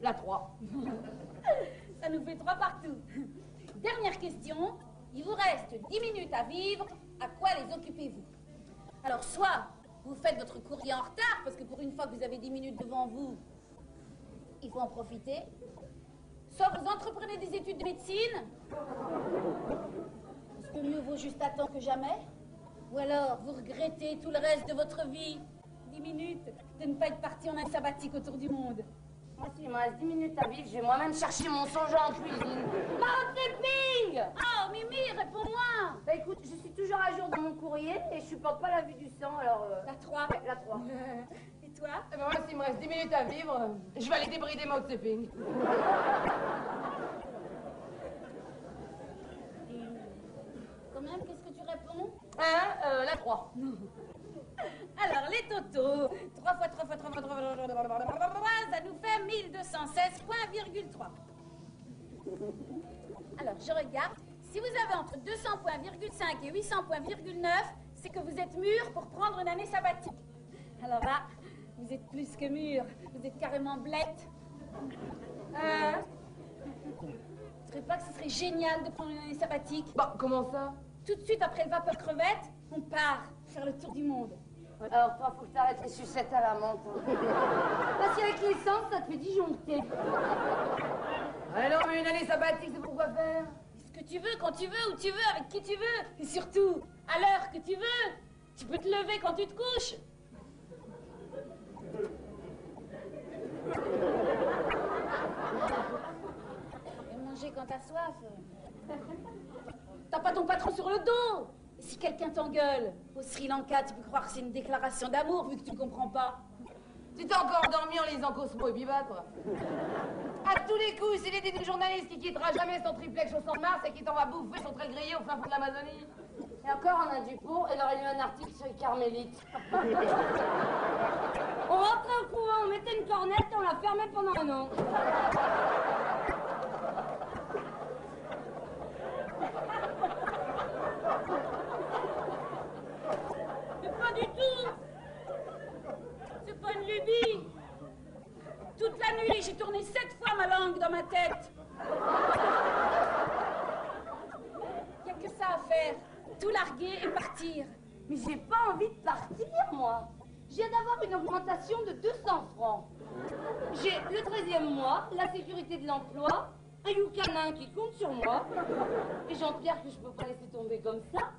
La 3. Ça nous fait 3 partout. Dernière question. Il vous reste 10 minutes à vivre. À quoi les occupez-vous? Alors, soit vous faites votre courrier en retard, parce que pour une fois que vous avez 10 minutes devant vous, il faut en profiter. Soit vous entreprenez des études de médecine, parce que mieux vaut juste attendre que jamais. Ou alors, vous regrettez tout le reste de votre vie, 10 minutes, de ne pas être parti en un sabbatique autour du monde. Moi, s'il me reste 10 minutes à vivre, je vais moi-même chercher mon songe en cuisine. Mao Tse-ping! Oh, Mimi, réponds-moi! Bah écoute, je suis toujours à jour dans mon courrier et je supporte pas la vue du sang, alors... La 3. Ouais, la 3. Et toi? Eh ben moi, s'il me reste 10 minutes à vivre, je vais aller débrider Mao Tse-ping. Quand même, qu'est-ce que tu réponds? Hein? La 3. Alors, les totaux. 3 fois 3 fois 3 fois 3 fois... ça nous fait 1216 points, virgule 3. Alors, je regarde. Si vous avez entre 200 points, virgule 5 et 800 points, virgule 9, c'est que vous êtes mûr pour prendre une année sabbatique. Alors là, vous êtes plus que mûr. Vous êtes carrément blette. Vous ne trouvez pas que ce serait génial de prendre une année sabbatique? Bah, comment ça? Tout de suite après le vapeur crevette, on part faire le tour du monde. Alors toi, faut que t'arrêtes les sucettes à la menthe. Parce qu'avec l'essence, ça te fait disjoncter. Alors, mais une année sabbatique, c'est pour quoi faire? Ce que tu veux, quand tu veux, où tu veux, avec qui tu veux. Et surtout, à l'heure que tu veux. Tu peux te lever quand tu te couches. Et manger quand t'as soif. T'as pas ton patron sur le dos. Et si quelqu'un t'engueule, au Sri Lanka, tu peux croire que c'est une déclaration d'amour vu que tu ne comprends pas. Tu t'es encore endormi en lisant Cosmo et Biba, toi. À tous les coups, c'est l'idée du journaliste qui quittera jamais son triplex au champ de Mars et qui t'en va bouffer son trail grillé au fin fond de l'Amazonie. Et encore, on a du pour, elle aurait lu un article sur les carmélites. On rentrait au couvent, on mettait une cornette et on la fermait pendant 1 an. Mais pas du tout. C'est pas une lubie. Toute la nuit, j'ai tourné 7 fois ma langue dans ma tête. Y a que ça à faire. Tout larguer et partir. Mais j'ai pas envie de partir, moi. Je viens d'avoir une augmentation de 200 francs. J'ai le 13e mois, la sécurité de l'emploi, un youcanin qui compte sur moi, et Jean-Pierre que je peux pas laisser tomber comme ça.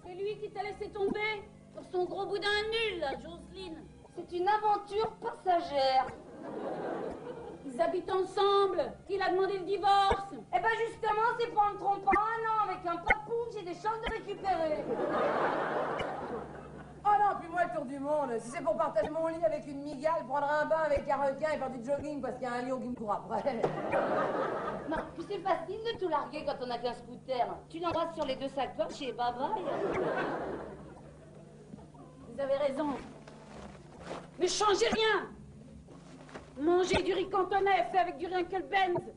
C'est lui qui t'a laissé tomber pour son gros boudin nul, là, Jocelyne. C'est une aventure passagère. Ils habitent ensemble. Il a demandé le divorce. Eh ben justement, c'est pour en me trompant 1 an avec un papou que j'ai des chances de récupérer. Oh non, puis moi, le tour du monde, si c'est pour partager mon lit avec une migale, prendre un bain avec un requin et faire du jogging parce qu'il y a un lion qui me court après. Non, puis c'est facile de tout larguer quand on a qu'un scooter. Tu l'embrasses sur les 2 sacoches et bye bye. Vous avez raison. Ne changez rien. Mangez du riz cantonais fait avec du Rinkelbenz.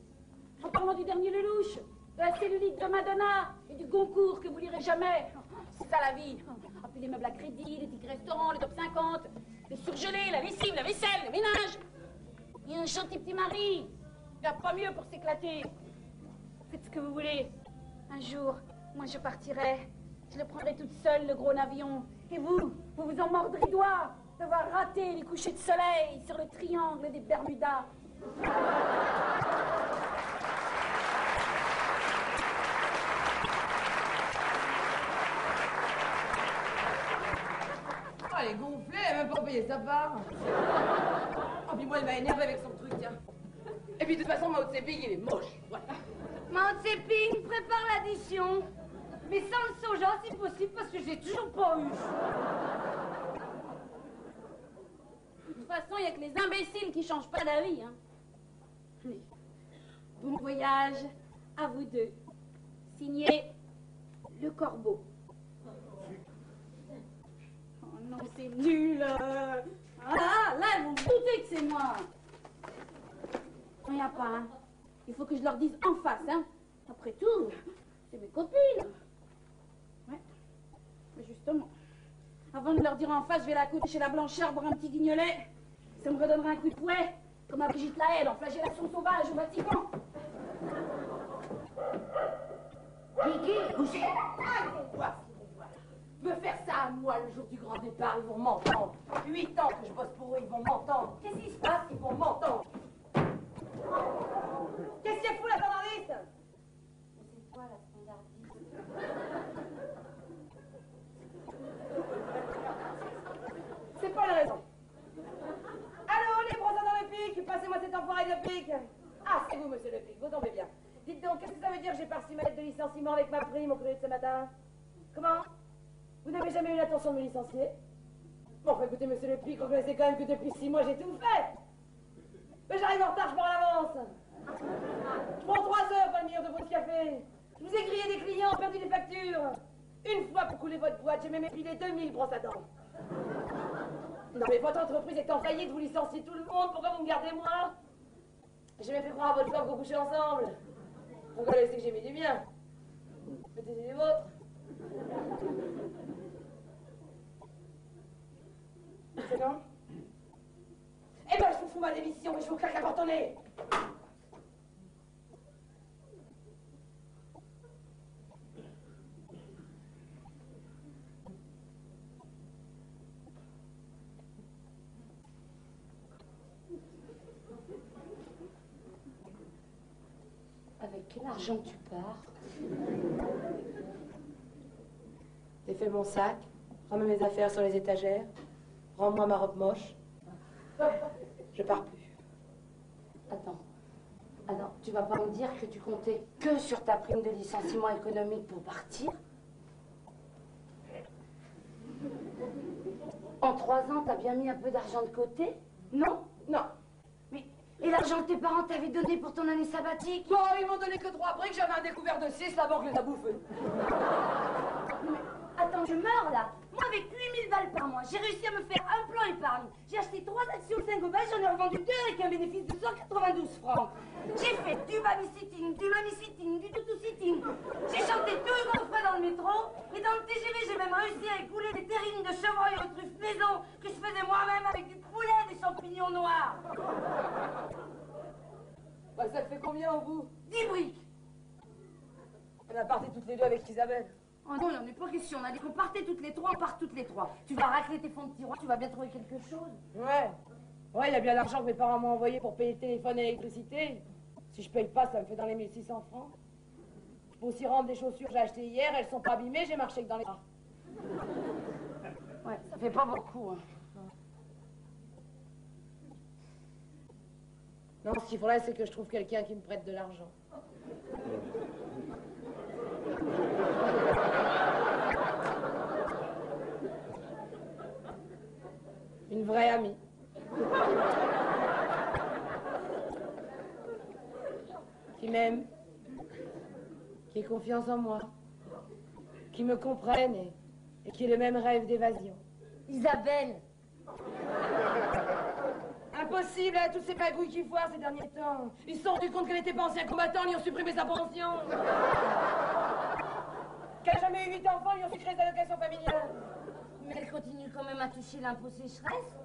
En parlant du dernier Lelouch, de la cellulite de Madonna et du Goncourt que vous lirez jamais. C'est ça la vie. Ah, puis les meubles à crédit, les tickets restaurants, les top 50, les surgelés, la lessive, la vaisselle, le ménage. Il y a un gentil petit mari. Il n'y a pas mieux pour s'éclater. Faites ce que vous voulez. Un jour, moi je partirai. Je le prendrai toute seule, le gros navion. Et vous vous en mordrez les doigts d'avoir raté les couchers de soleil sur le triangle des Bermudas. Oh, elle est gonflée, elle a même pas payé sa part. Oh, puis moi, elle m'a énervé avec son truc, tiens. Et puis, de toute façon, Mao Tse-ping, il est moche. Voilà. Mao Tse-ping, prépare l'addition. Mais sans le soja, si possible, parce que j'ai toujours pas eu. De toute façon, il n'y a que les imbéciles qui changent pas d'avis. Hein. Allez. Bon voyage à vous deux. Signé Le Corbeau. Oh non, c'est nul. Ah, là, elles vont douter que c'est moi. Il n'y a pas, hein. Il faut que je leur dise en face, hein. Après tout, c'est mes copines. Ouais. Mais justement, avant de leur dire en face, je vais la coûter chez la Blanchard boire un petit guignolet. Ça me redonnera un coup de fouet. Comme à Brigitte Lahaye dans Flagellation sauvage au Vatican. Kiki, couché. Ah, ils vont voir. Me faire ça à moi le jour du grand départ, ils vont m'entendre. 8 ans que je bosse pour eux, ils vont m'entendre. Qu'est-ce qui se passe? Ils vont m'entendre. Qu'est-ce qu'il fout la standardiste? C'est toi la standardiste. C'est pas la raison. Allô, les brossins dans le pic, passez-moi cet enfoiré de pic. Ah, c'est vous, monsieur le pic, vous tombez bien. Dites donc, qu'est-ce que ça veut dire j'ai pas reçu ma lettre de licenciement avec ma prime au courrier de ce matin? Comment? Vous n'avez jamais eu l'intention de me licencier? Bon, enfin, écoutez, monsieur le pic, vous connaissez quand même que depuis 6 mois, j'ai tout fait. Mais j'arrive en retard, je pars à l'avance. Je prends 3 heures pour venir de votre café. Je vous ai grillé des clients, perdu des factures. Une fois pour couler votre boîte, j'ai même épilé 2000 brosses à dents. Non mais votre entreprise est en faillite, vous licenciez tout le monde, pourquoi vous me gardez moi? J'ai même fait croire à votre femme qu'on couchait ensemble. Donc allez, c'est que j'ai mis du bien. Mettez les vôtres. C'est non? Eh ben, je vous fous ma démission et je vous claque la porte au nez. Avec quel argent tu pars? J'ai fait mon sac, remets mes affaires sur les étagères, rends-moi ma robe moche. Je pars plus. Attends, tu vas pas me dire que tu comptais que sur ta prime de licenciement économique pour partir? En 3 ans, t'as bien mis un peu d'argent de côté? Non? Non. Mais, et l'argent que tes parents t'avaient donné pour ton année sabbatique? Bon, ils m'ont donné que 3 briques, j'avais un découvert de 6, la banque les a bouffés. Attends, je meurs là. Moi, avec 8000 balles par mois, j'ai réussi à me faire un plan épargne. J'ai acheté 3 actions Saint-Gobain, j'en ai revendu 2 avec un bénéfice de 192 francs. J'ai fait du babysitting, du mamie-sitting, du toutou-sitting. J'ai chanté 2 refrains dans le métro. Et dans le TGV, j'ai même réussi à écouler des terrines de chevreuil aux truffes maison que je faisais moi-même avec du poulet et des champignons noirs. Bah, ça fait combien en vous? 10 briques. On a parté toutes les 2 avec Isabelle. Oh non, il n'en est pas question. On a dit qu'on partait toutes les 3, on part toutes les 3. Tu vas racler tes fonds de tiroir, tu vas bien trouver quelque chose. Ouais. Ouais, il y a bien l'argent que mes parents m'ont envoyé pour payer le téléphone et l'électricité. Si je paye pas, ça me fait dans les 1600 francs. Je peux aussi rendre des chaussures que j'ai achetées hier, elles sont pas abîmées, j'ai marché que dans les bras. Ouais, ça fait pas beaucoup. Hein. Non, ce qu'il faudrait, c'est que je trouve quelqu'un qui me prête de l'argent. Une vraie amie. Qui m'aime, qui ait confiance en moi, qui me comprenne et qui ait le même rêve d'évasion. Isabelle! Impossible, hein, tous ces magouilles qui foirent ces derniers temps. Ils se sont rendus compte qu'elle n'était pas ancien combattant, ils ont supprimé sa pension. Qu'elle n'a jamais eu 8 enfants, ils ont sucré sa allocation familiale. Mais elle continue quand même à toucher l'impôt sécheresse.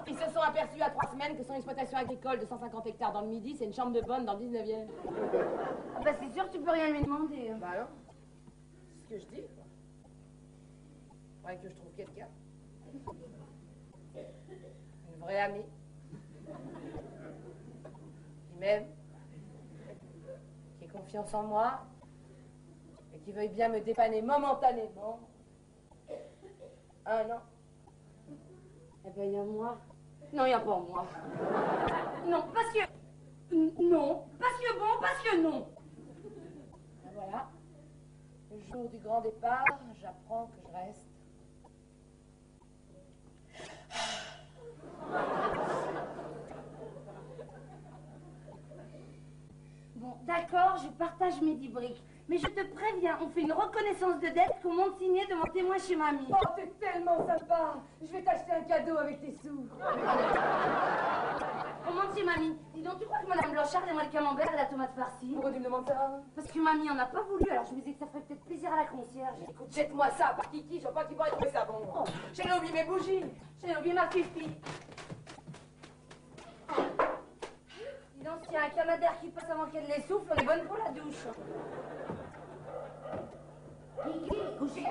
Ils se sont aperçus à 3 semaines que son exploitation agricole de 150 hectares dans le Midi, c'est une chambre de bonne dans le 19e. Ah bah c'est sûr, tu peux rien lui demander. Bah non. C'est ce que je dis, quoi. Faudrait que je trouve quelqu'un. Une vraie amie. Qui m'aime. Qui ait confiance en moi. Et qui veuille bien me dépanner momentanément. 1 an. Eh ben, il y a moi. Non, il n'y a pas moi. Non, parce que... Non, parce que bon, parce que non. Ben voilà. Le jour du grand départ, j'apprends que je reste. Bon, d'accord, je partage mes 10 briques. Mais je te préviens, on fait une reconnaissance de dette qu'on monte signer devant témoin chez mamie. Oh, t'es tellement sympa. Je vais t'acheter un cadeau avec tes sous. On monte chez mamie. Dis donc, tu crois que madame Blanchard aimerait le camembert et la tomate farcie? Pourquoi tu me demandes ça? Parce que mamie en a pas voulu, alors je me disais que ça ferait peut-être plaisir à la concierge. Écoute, jette-moi ça, par Kiki, je vois pas qui pourrait trouver ça bon. Oh, j'ai oublié mes bougies. J'ai oublié ma fifi. dromadaire qui passe avant qu'elle les souffle, on est bonne pour la douche. Kiki, couché.